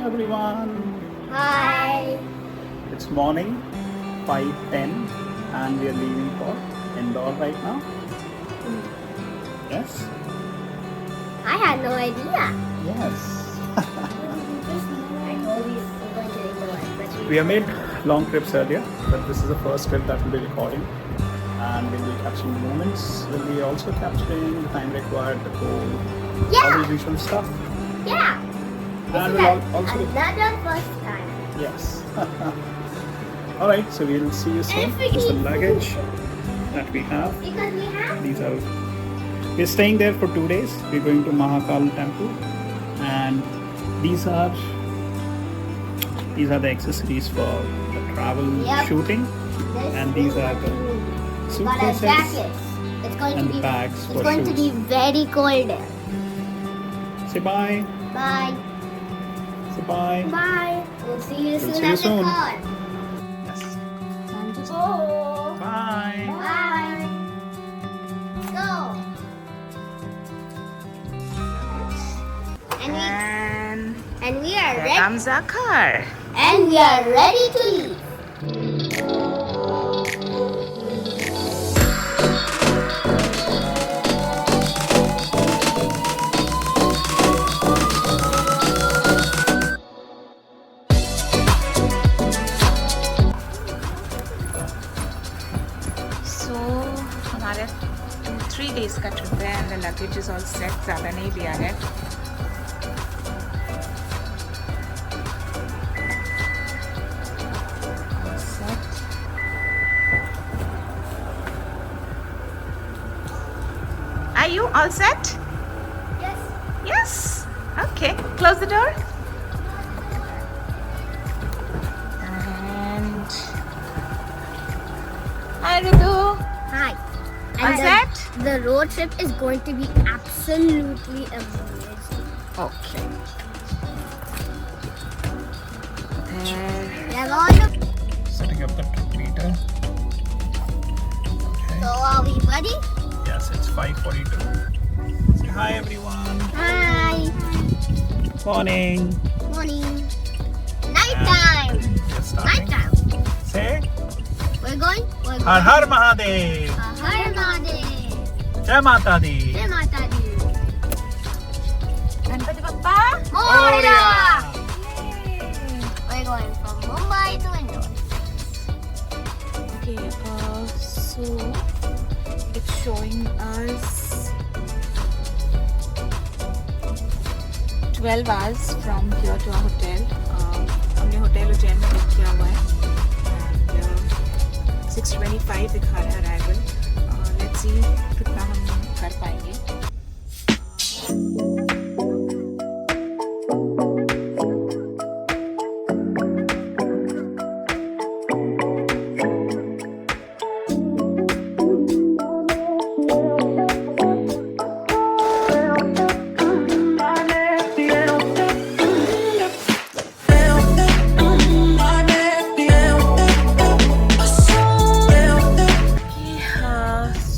everyone. Hi. It's morning, 5:10, and we are leaving for Indore right now. Yes? I had no idea. Yes. I told you we're going to Indore, but We have made long trips earlier, but this is the first trip that we'll be recording. And we'll be capturing the moments. We'll be also capturing the time required, the goal, all the usual stuff. Yeah. And This we'll is also another first time. yes. Alright, so we'll see you soon. And if we This is the eat luggage food. that we have. Because we have These are we're staying there for 2 days. We're going to Mahakal temple, and these are the accessories for the travel shooting, this and these are the we got our suitcases jackets. It's going and to be bags it's for going to shoes. be very cold there. Say bye. Bye. Say bye. Bye. We'll see you We'll soon see you at the soon. car. Yes. Time to go. Bye. Bye. Let's go. And we are Here ready. comes our car. And we are ready to leave. So हमारे 3 days का trip है and the luggage is all set. ज़्यादा नहीं लिया है. All set. Are you all set? Yes. Yes. Okay. Close the door. And hi Ritu. Hi. All set? The road trip is going to be absolutely amazing. Okay. There. We have all the... Setting up the trip meter. So are we ready? Yes, it's 5:42. Say hi everyone. Hi. Morning. Morning. Nighttime. Just starting. Nighttime. Say We're going. Har Har Mahadev. Har Mahadev. Jai Mata Di. Jai Mata Di. Ganpati Bappa. Moria. We're going from Mumbai to Indore. Okay, so it's showing us 12 hours from here to our hotel. हमने hotel Ujjain में book किया हुआ है and 6:25 दिखा रहा है arrival. Let's see कितना हम कर पाएंगे.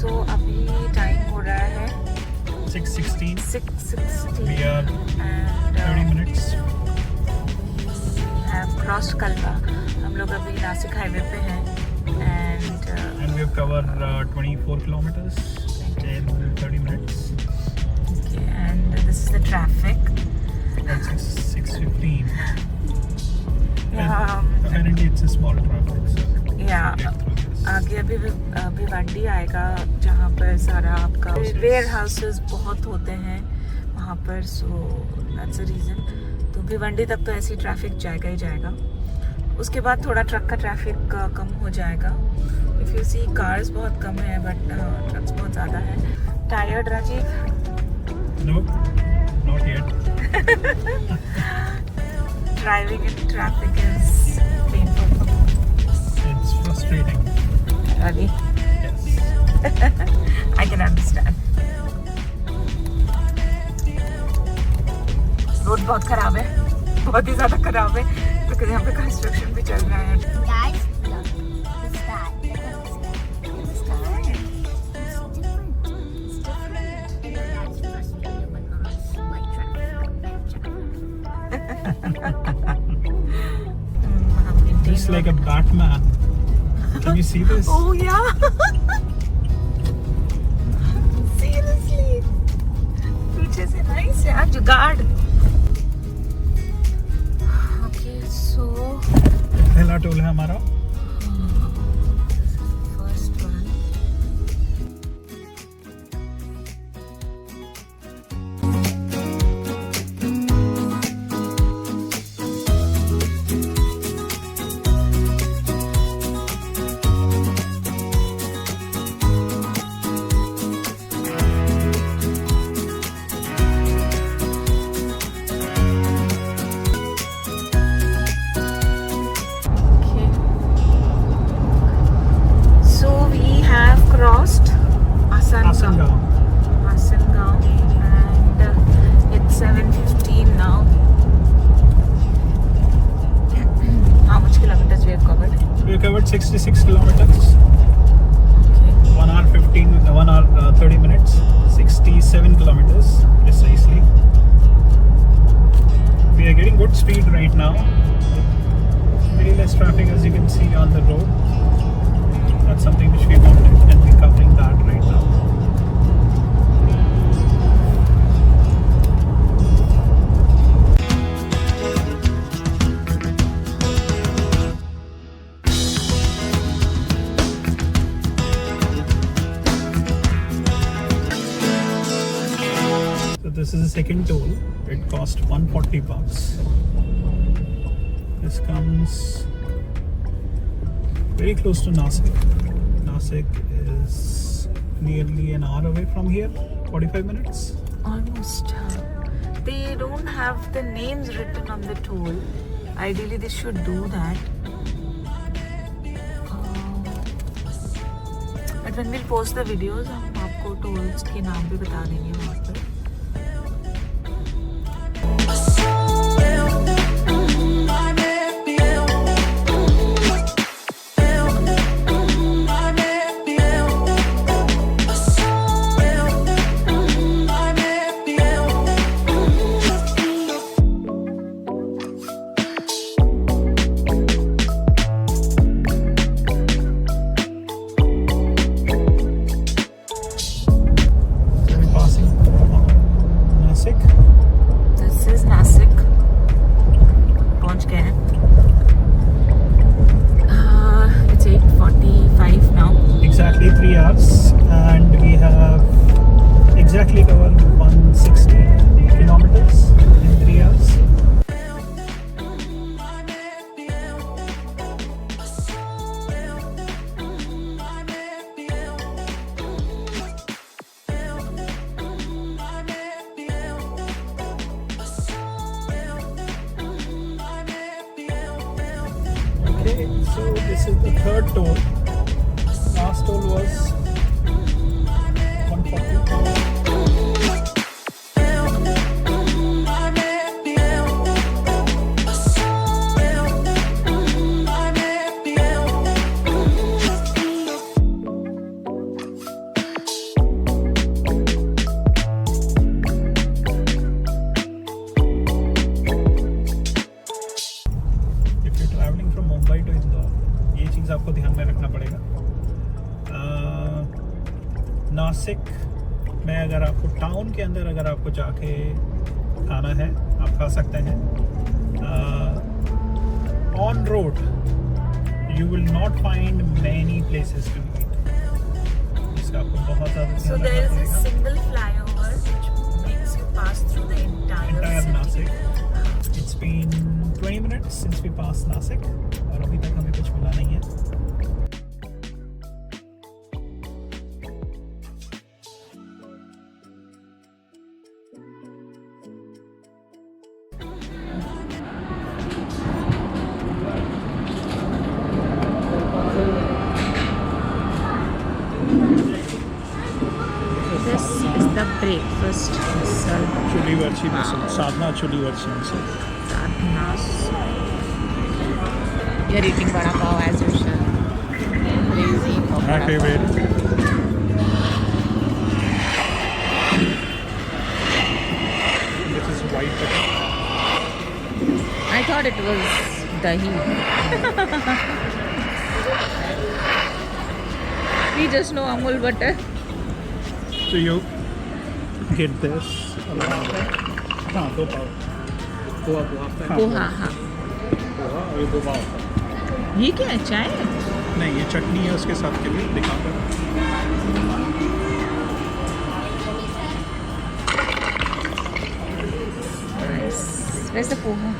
So अभी टाइम हो रहा है 6:16. 6:60 We are 30 and minutes. have crossed Kalwa. हम लोग अभी नासिक हाईवे पे हैं and And we have covered 24 kilometers in 30 minutes. okay, and this is the traffic. At 6:15. Yeah, Apparently it's a small traffic, so yeah. get through this. आगे अभी भिवंडी आएगा जहाँ पर सारा आपका वेयर हाउसेस बहुत होते हैं वहाँ पर. So that's a reason. तो भिवंडी तक तो ऐसी ट्रैफिक जाएगा ही जाएगा. उसके बाद थोड़ा ट्रक का ट्रैफिक कम हो जाएगा. इफ़ यू सी कार्स बहुत कम है बट ट्रक्स बहुत ज़्यादा है. Tired Rajiv? No, not yet. Driving in traffic is painful. It's frustrating. Really? Yes. I can understand. Road बहुत खराब है, बहुत ही ज़्यादा खराब है बिकॉज यहाँ पे कंस्ट्रक्शन भी चल रहा है. Guys, look. The sky. Look at the sky. Look at the sky. It's different. It's different. That's frustrating, but not like traffic. Just like a Batman. Can you see this? Oh yeah. Seriously. पीछे से nice यार जुगाड़. Okay, so पहला toll है हमारा. first one. Crossed Asangaon, and it's 7:15 now. How much kilometers we have covered? We have covered 66 kilometers. Okay. 1 hour 30 minutes. 67 kilometers precisely. We are getting good speed right now. Very less traffic as you can see on the road. That's something which we wanted, and we're covering that right now. So this is the second toll. It cost $140. This comes very close to Nasik. Nasik is nearly an hour away from here, 45 minutes. Almost. They don't have the names written on the toll. Ideally, they should do that. But when we'll post the videos, हम आपको tolls के नाम भी बता देंगे वहाँ पर. This is Nasik. पहुंच गए हैं. It's 8:45 now. Exactly 3 hours, and we have exactly covered 160 kilometers in 3 hours. Okay, so this is the third toll. Last toll was 140. If you're traveling from Mumbai to Indore, ये चीज़ आपको ध्यान में रखना पड़ेगा. नासिक में अगर आपको टाउन के अंदर अगर आपको जाके खाना है, आप खा सकते हैं. On road you will not find many places to eat. इसका आपको बहुत ज़्यादा So ध्यान there रखना is a पड़ेगा. single flyover which makes you pass through the entire city. Nasik. It's been 20 minutes since we passed Nasik, और अभी तक हमें कुछ मिला नहीं है. This is the breakfast served. चुलीवरची misal, Sadhana चुलीवरची misal. You're eating vada pav as usual. Crazy for My vada favorite. This is white pepper. thought it was dahi. We just know Amul butter. So you get this. हाँ 2 पाव पोहा पोहा, हाँ. पोहा और ये 2 पाव होता है। ये क्या है, चाय? नहीं ये चटनी है उसके साथ के लिए दिखाकर Where's the poha?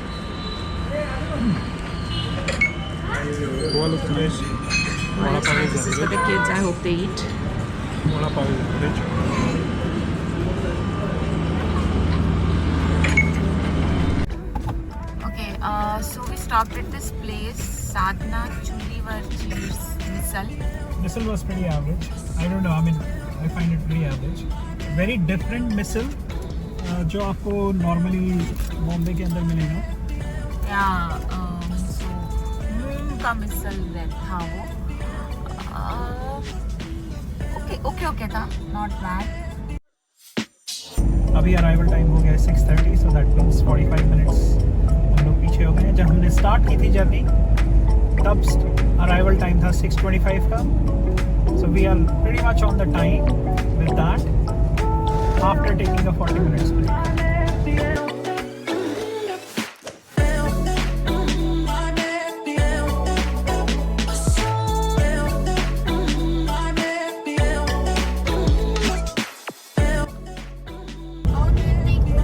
Poha looks nice. Vada pav is This is for the kids. I hope they eat. Vada pav is rich. Okay, so we stopped at this place, Sadhna Chulivarchi's Misal. Missile was pretty average. I don't know. I mean, I find it pretty average. Very different missile, जो आपको normally Bombay के अंदर मिलेगा. Yeah, so मूंग का मिसल था वो. Okay था, not bad. अभी अराइवल टाइम हो गया है 6:30, so that means 45 minutes हम लोग पीछे हो गए हैं. जब हमने स्टार्ट की थी जर्नी तब अराइवल टाइम था 6:25 का. So we are pretty much on the time with that after taking a 40 minutes break.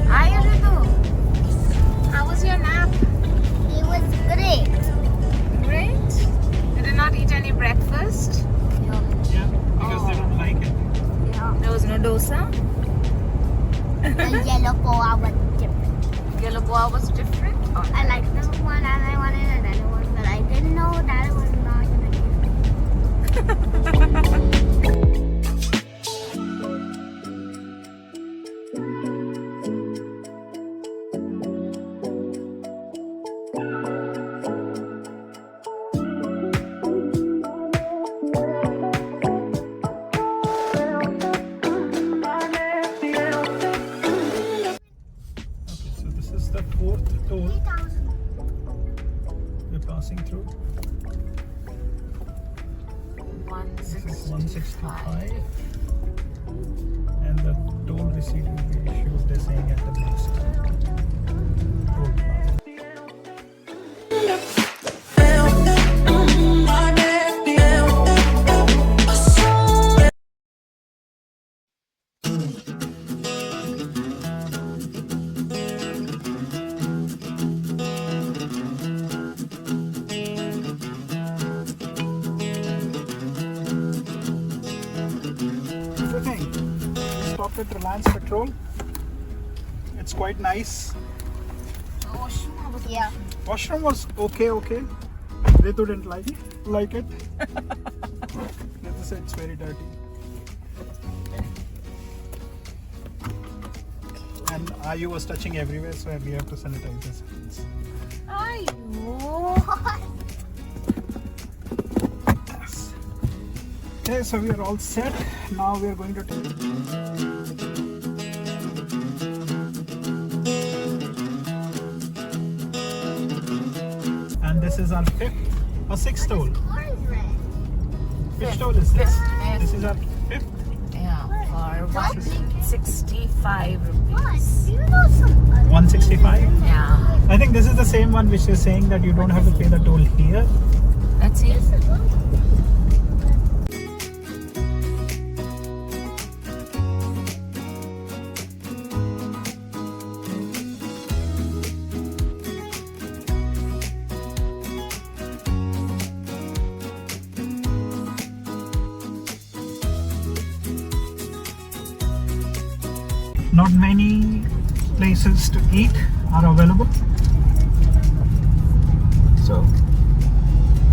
Hi Ritu. How was your nap? It was great. Great. You did not eat any breakfast? Yeah, because they don't like it. There was no dosa? The yellow poha was different. Yellow poha was different? Oh, I liked this one and I wanted another one, but I didn't know that it was not gonna be. Okay, so this is the 4th toll 3,000. we're passing through. This is 165, and the toll receipt will be issued, they're saying, at the next toll plaza. Everything. Stopped at Reliance Petrol. It's quite nice. Yeah. Washroom was okay. Ritu didn't like it. Ritu said it's very dirty. And Ayu was touching everywhere, so we have to sanitize his hands. Yes. Okay, so we are all set. Now we are going to and this is our 5th or 6th toll. What is red? Which toll is this? Fifth. This is our 5th. Yeah, for What? 165 What? rupees. Do you know some other 165. Yeah, I think this is the same one which is saying that you don't have to pay the toll here. that's it. Not many places to eat are available. So,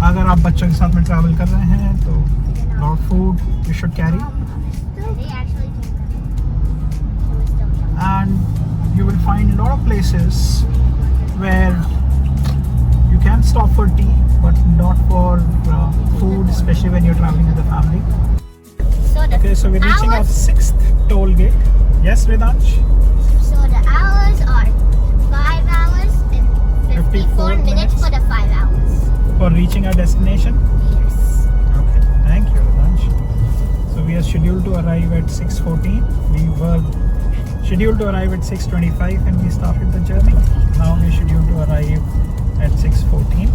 अगर आप बच्चों के साथ में travel कर रहे हैं तो lot of food you should carry, They actually came and you will find a lot of places where you can stop for tea but not for food, especially when you're traveling with the family. So the Okay, so we're reaching our hours, 6th toll gate. Yes, Vedansh? so the hours are 5 hours and 50 54 minutes for the 5 hours. for reaching our destination. Yes. Okay, thank you, Ransh. So we are scheduled to arrive at 6:14. We were scheduled to arrive at 6:25 and we started the journey. Now we are scheduled to arrive at 6:14.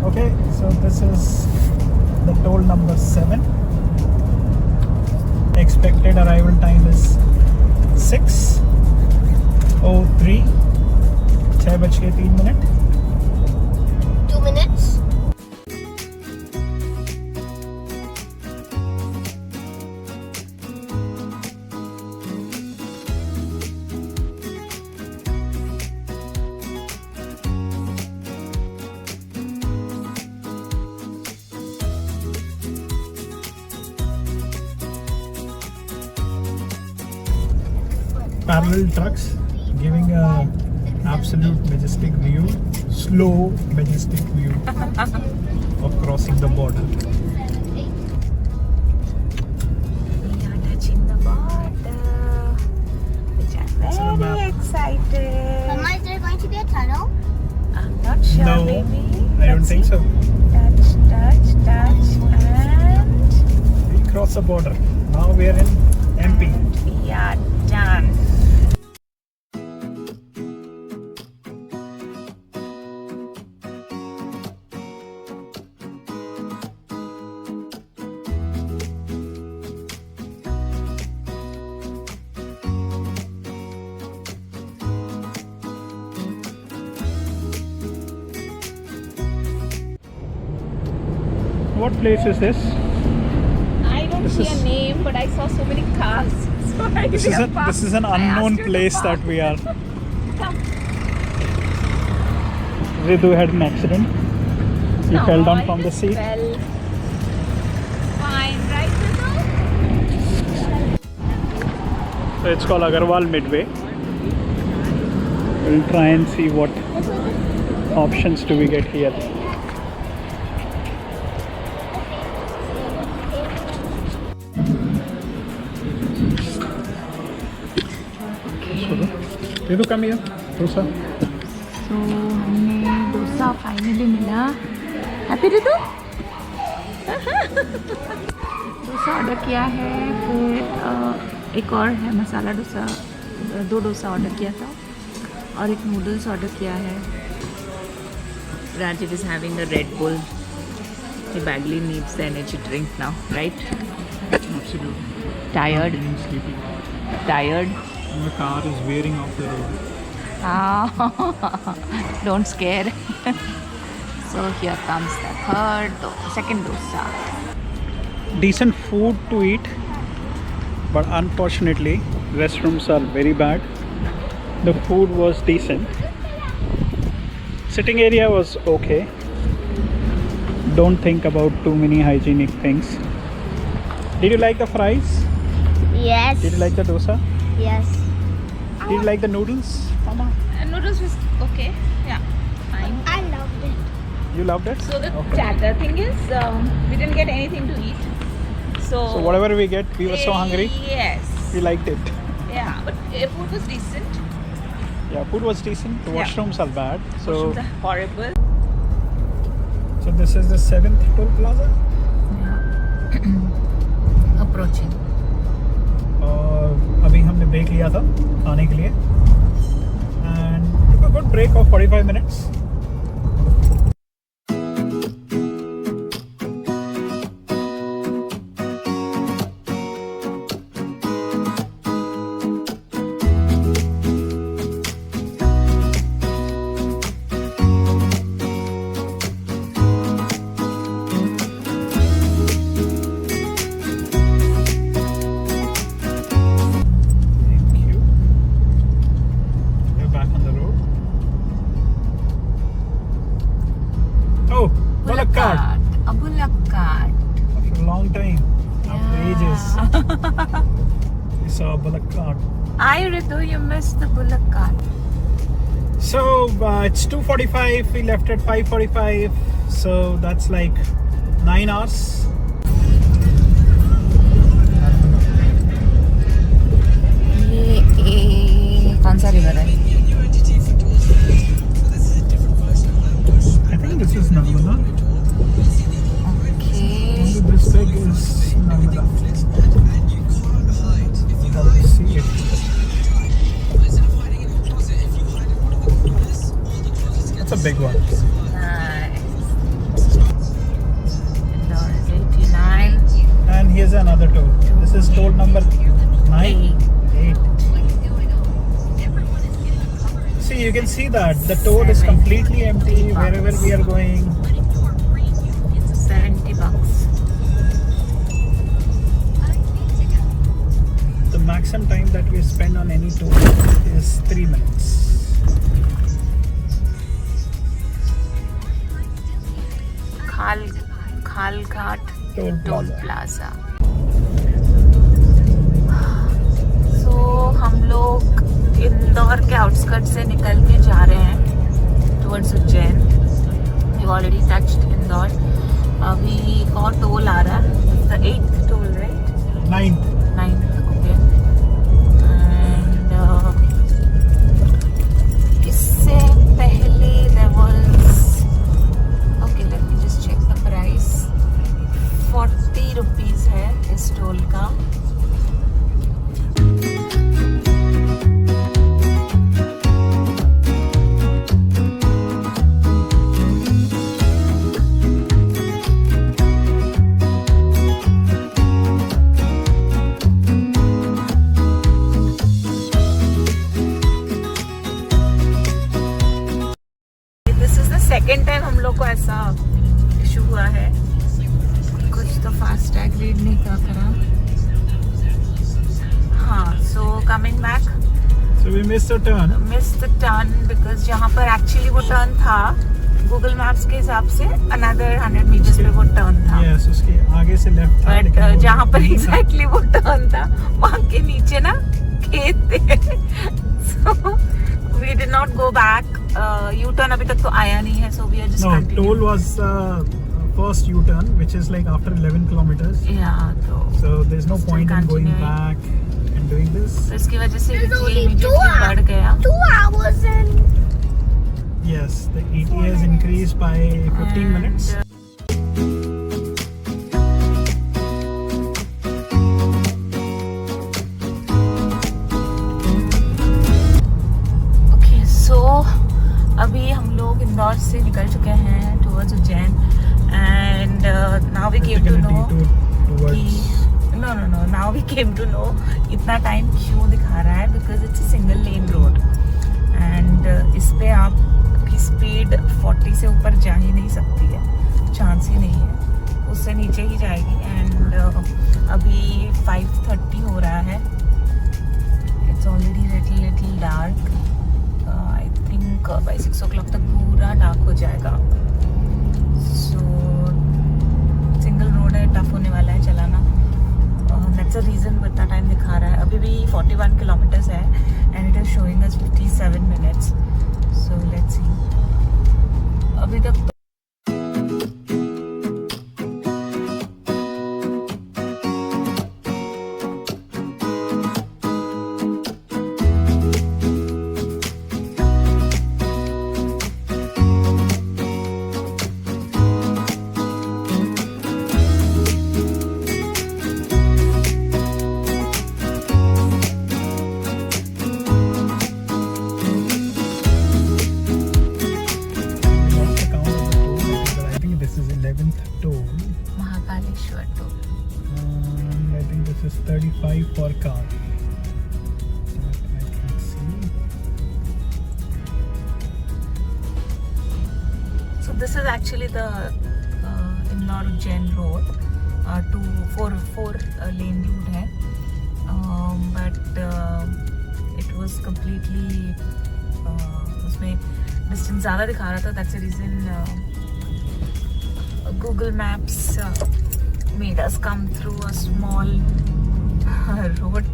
Okay, so this is the toll number 7. Expected arrival time is 6:03. 6:03. 2 minutes. Parallel trucks giving a absolute majestic view, slow majestic view of crossing the border. We are touching the border, which I'm It's on the very map. excited. Mama, is there going to be a tunnel? I'm not sure, No, maybe. I don't think so. Touch, touch, touch, and We cross the border. Now we are in MP. we are done. What place is this? I don't This see is- a name, but I saw so many cars. So I This is an unknown place that we are. Ritu had an accident. He fell down from the seat. Well, fine, right, Ritu? So it's called Agarwal Midway. We'll try and see what options do we get here. Ritu, come here. Dosa. So हमने dosa finally मिला. Happy Ritu? Dosa order किया है, फिर एक और है masala dosa. 2 dosa order किया था और एक नूडल्स ऑर्डर किया है. Rajiv is having a Red Bull. He badly needs the energy drink now, right? Absolutely. Tired? Sleepy. Tired? The car is veering off the road. Don't scare. So here comes the second dosa. Decent food to eat, but unfortunately restrooms are very bad. The food was decent. Sitting area was okay. Don't think about too many hygienic things. Did you like the fries? Yes. Did you like the dosa? Yes. Did you like the noodles? Noodles was okay. Yeah, fine. I loved it. You loved it? So the Okay. the thing is, we didn't get anything to eat. So whatever we get, we were so hungry. Yes. We liked it. Yeah, but food was decent. Yeah, food was decent. The Yeah. washrooms are bad. So Washrooms are horrible. this is the 7th toll plaza. Approaching. और अभी हमने break लिया था खाने के लिए and took a good break of 45 minutes. Thank you. We're back on the road. Oh, Bullock cart. A bullock cart. After a long time, after ages, we saw a bullock cart. I, Ritu, you missed the bullock cart. So it's 2:45. We left at 5:45. So that's like 9 hours. ये कौन सा river है? I think this is Narmada. Okay, This big is Narmada. Let's see it. That's a big one. Nice. Indore 89 And here's another toll. This is toll number 9. 8. See, you can see that the toll is completely empty wherever we are going. $70. The maximum time that we spend on any toll is 3 minutes. Khalghat Toll toll plaza. Plaza. सो हम लोग इंदौर के outskirt से निकल के जा रहे हैं towards Ujjain. We already touched Indore. अभी एक और टोल आ रहा है, the 8th toll, right? 9th. 9th, okay. And इससे पहले there was, okay let me just check the price. 40 rupees है इस टोल का। This is the second time हम लोग को ऐसा इशू हुआ है, कुछ तो फास्टैग रीड नहीं कर रहा। हाँ, so coming back So we missed a turn. Miss the turn because जहाँ पर एक्चुअली वो टर्न था गूगल मैप्स के हिसाब से अनदर 100 मीटर्स पे वो टर्न था। Yes, उसके आगे से लेफ्ट था, बट लेकिन वो जहाँ पर नहीं था। एग्जैक्टली वो टर्न था वहाँ के नीचे ना खेत थे। So we did not go back. U turn अभी तक तो आया नहीं है, so we are just No, continue. toll was first U-turn, which is like after 11 kilometers. या तो So there's no Still point in going continuing. back and doing this. तो इसकी वजह से There's ETA only immediately बढ़ गया। 2 hours and Yes, the ETA has increased by 15 minutes. Okay, so अभी हम लोग इंदौर से निकल चुके हैं towards Ujjain and now we came to Taken a no detour towards. No now we came to no इतना टाइम क्यों दिखा रहा है, because it's a single lane road and इस पे आपकी स्पीड 40 से ऊपर जा ही नहीं सकती है, चांस ही नहीं है, उससे नीचे ही जाएगी। एंड अभी 5:30 हो रहा है, it's already little dark. I think by 6 o'clock तक पूरा डार्क हो जाएगा। सो सिंगल रोड है, टफ होने वाला है चलाना। दैट्स अ रीजन वो इतना टाइम दिखा रहा है। अभी भी 41 किलोमीटर्स है and it is showing us 57 minutes. So let's see. अभी तक We lost the count of the toll, but I think this is 11th toll. Mahakaleshwar तो And I think this is 35 per car. So I can see. So this is actually the Indore Ujjain road, four lane route है, but it was completely उसमें distance ज़्यादा दिखा रहा था, that's the reason Google Maps made us come through a small road.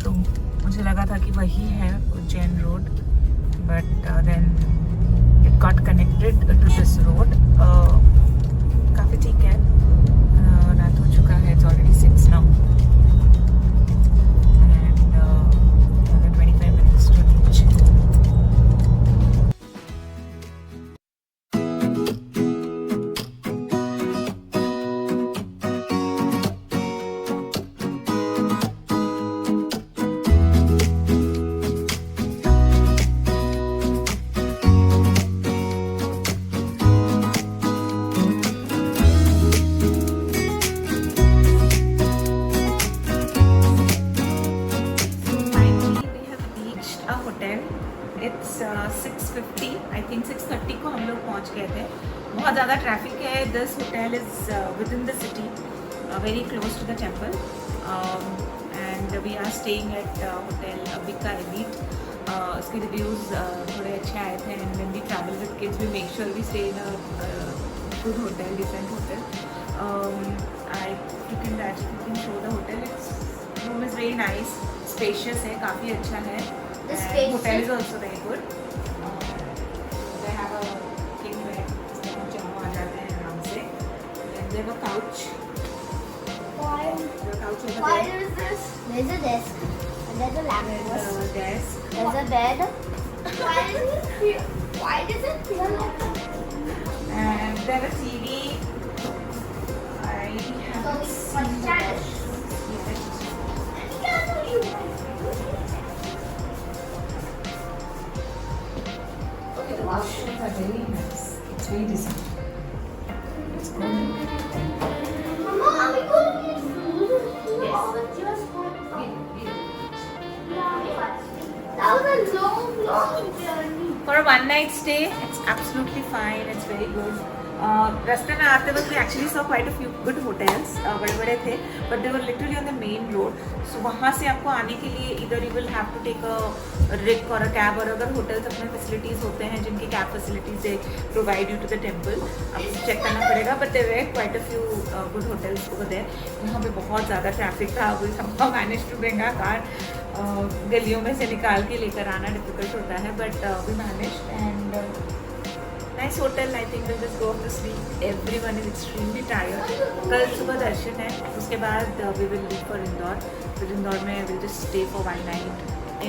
तो मुझे लगा था कि वही है Ujjain road, but then it got connected to this road. काफ़ी ठीक है. रात हो चुका है, it's already 6 now. And another 25 minutes to reach. Finally, we have reached a hotel. It's 6:50. I think 6:30 को हम लोग पहुंच गए थे. बहुत ज़्यादा ट्रैफिक है. This hotel is within the city, very close to the temple, and we are staying at hotel Bika Elite. उसके रिव्यूज़ थोड़े अच्छे आए थे. And when we travel with kids, we make sure we stay in a good hotel, decent hotel. You can show the hotel. Its room is very nice. Spacious है, काफ़ी अच्छा है. spacious- Hotel is also very good. They have a king bed. इसमें हम चारों आ जाते हैं आराम से. And they have a couch. Why? The couch over Why there. is this? There's a desk. And there's a lamppost. The desk. There's a bed. Why does it feel? Why does it feel like? And they have a TV. I haven't So, seen the Spanish. washroom yet. Okay, the washrooms are very nice. It's very decent. It's good. Mama, are we going to get food? Or just that was a long, long journey. For a one night stay, it's absolutely fine. It's very good. रास्ते में आते वक्त we actually saw quite a few good hotels. बड़े बड़े थे, but they were literally on the main road. So वहाँ से आपको आने के लिए either you will have to take a rig or a cab, और अगर hotels अपने facilities होते हैं जिनकी cab facilities they provide you to the temple, आपको check करना पड़ेगा. But there were quite a few good hotels over there. यहाँ पे बहुत ज़्यादा traffic था. We somehow managed to bring our car. गलियों में से निकाल के लेकर आना difficult होता है, but we managed. And nice hotel. I think we'll just go off to sleep. Everyone is extremely tired. कल सुबह दर्शन है. उसके बाद we will leave for Indore. फिर इंदौर में we'll just stay for one night,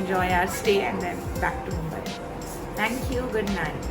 enjoy our stay, and then back to Mumbai. Thank you. Good night.